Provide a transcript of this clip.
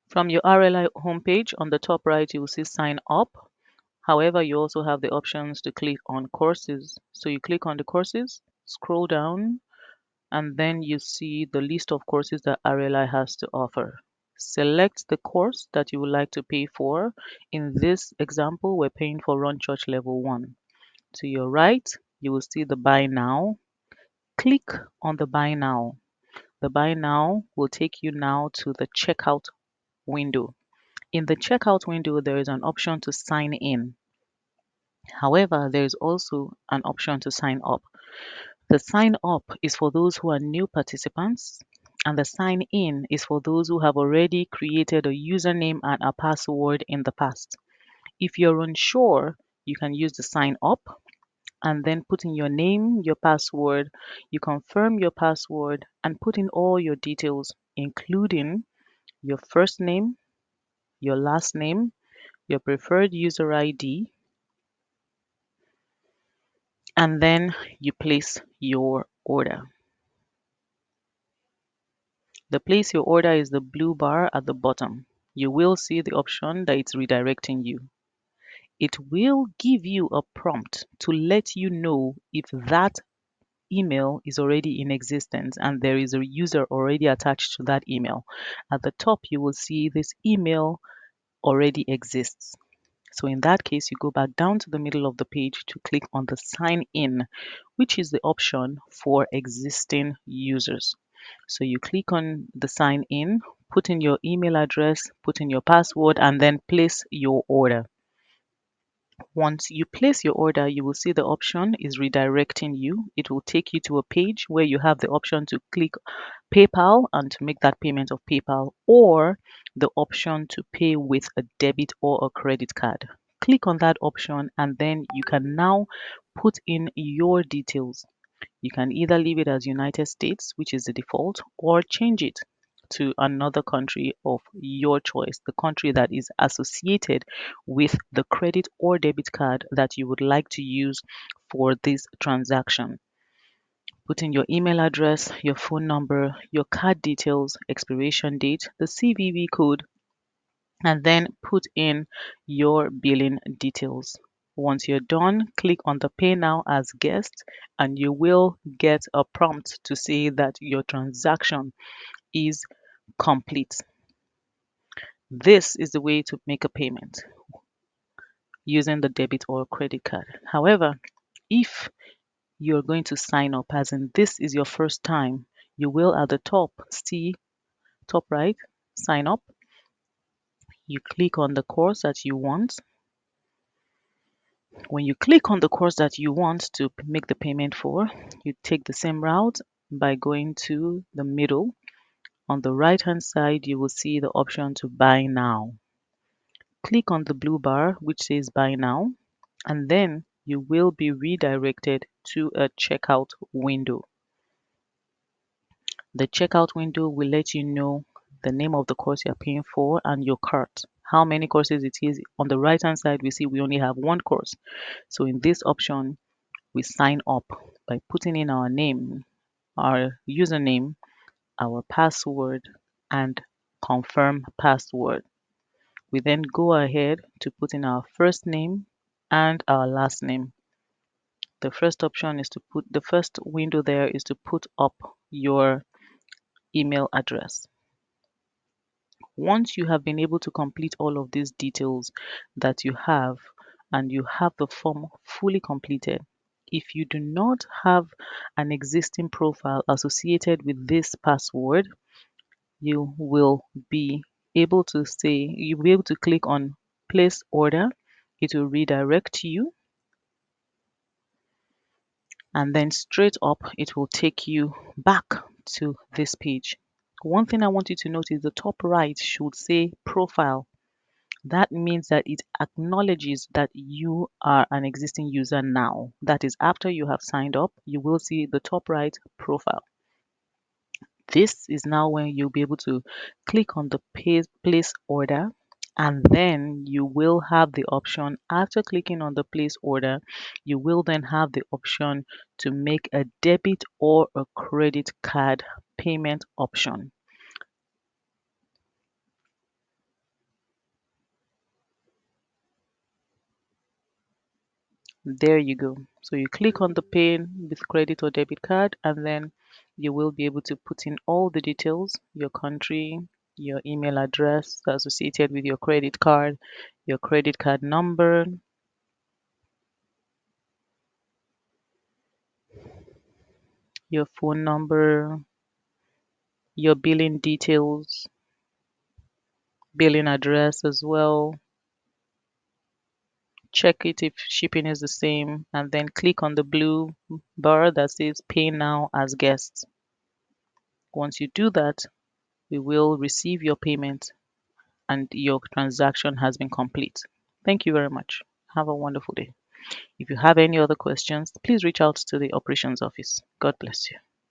From your RLI homepage, on the top right, you will see sign up. However, you also have the options to click on courses. So you click on the courses, scroll down, and then you see the list of courses that RLI has to offer. Select the course that you would like to pay for. In this example, we're paying for Run Church Level 1. To your right, you will see the Buy Now. Click on the Buy Now. The Buy Now will take you now to the checkout window. In the checkout window, there is an option to sign in. However, there is also an option to sign up. The sign up is for those who are new participants, and the sign in is for those who have already created a username and a password in the past. If you're unsure, you can use the sign up and then put in your name, your password, you confirm your password, and put in all your details, including your first name, your last name, your preferred user ID, and then you place your order. The place your order is the blue bar at the bottom. You will see the option that it's redirecting you. It will give you a prompt to let you know if that email is already in existence and there is a user already attached to that email. At the top, you will see this email already exists. So in that case, you go back down to the middle of the page to click on the sign in, which is the option for existing users. So you click on the sign in, put in your email address, put in your password, and then place your order. Once you place your order, you will see the option is redirecting you. It will take you to a page where you have the option to click PayPal and to make that payment of PayPal, or the option to pay with a debit or a credit card. Click on that option and then you can now put in your details. You can either leave it as United States, which is the default, or change it to another country of your choice, the country that is associated with the credit or debit card that you would like to use for this transaction. Put in your email address, your phone number, your card details, expiration date, the CVV code, and then put in your billing details. Once you're done, click on the Pay Now as Guest, and you will get a prompt to say that your transaction is complete. This is the way to make a payment using the debit or credit card. However, if you're going to sign up, as in this is your first time, you will at the top see, top right, sign up. You click on the course that you want. When you click on the course that you want to make the payment for, you take the same route by going to the middle. On the right hand side, you will see the option to buy now. Click on the blue bar which says buy now, and then you will be redirected to a checkout window. The checkout window will let you know the name of the course you're paying for and your cart, how many courses it is. On the right hand side, we see we only have one course. So in this option, we sign up by putting in our name, our username, our password, and confirm password. We then go ahead to put in our first name and our last name. The first option is to put, the first window there is to put up your email address. Once you have been able to complete all of these details that you have and you have the form fully completed, if you do not have an existing profile associated with this password, you will be able to say, you'll be able to click on place order. It will redirect you, and then straight up it will take you back to this page. One thing I want you to note is the top right should say profile. That means that it acknowledges that you are an existing user now. That is, after you have signed up, you will see the top right profile. This is now when you'll be able to click on the place order, and then you will have the option, after clicking on the place order, you will then have the option to make a debit or a credit card payment option. There you go. So you click on the pay with credit or debit card, and then you will be able to put in all the details, your country, your email address associated with your credit card number, your phone number, your billing details, billing address as well. Check it if shipping is the same, and then click on the blue bar that says pay now as guests. Once you do that, we will receive your payment and your transaction has been complete. Thank you very much. Have a wonderful day. If you have any other questions, please reach out to the operations office. God bless you.